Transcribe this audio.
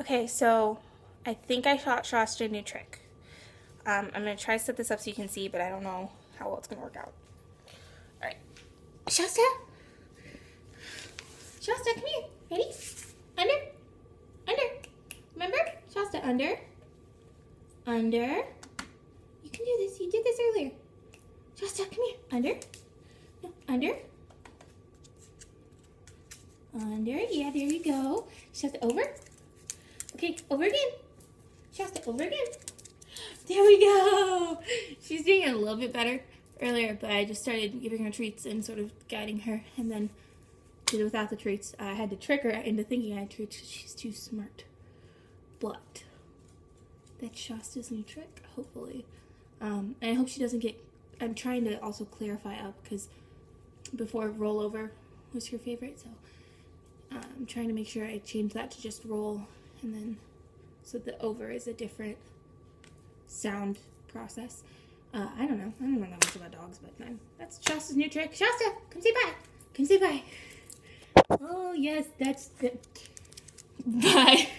Okay, so I think I taught Shasta a new trick. I'm going to try to set this up so you can see, but I don't know how well it's going to work out. Alright. Shasta? Shasta, come here. Ready? Under. Under. Remember? Shasta, under. Under. You can do this. You did this earlier. Shasta, come here. Under. No, under. Under. Yeah, there you go. Shasta, over. Okay, over again. Shasta, over again. There we go. She's doing it a little bit better earlier, but I just started giving her treats and sort of guiding her, and then did it without the treats. I had to trick her into thinking I had treats because she's too smart. But that's Shasta's new trick, hopefully. And I hope she doesn't get... I'm trying to also clarify up because before rollover was her favorite, so I'm trying to make sure I change that to just roll, and then so the over is a different sound process. I don't know that much about dogs, but that's Shasta's new trick. Shasta, come say bye. Come say bye. Oh yes, that's good. Bye.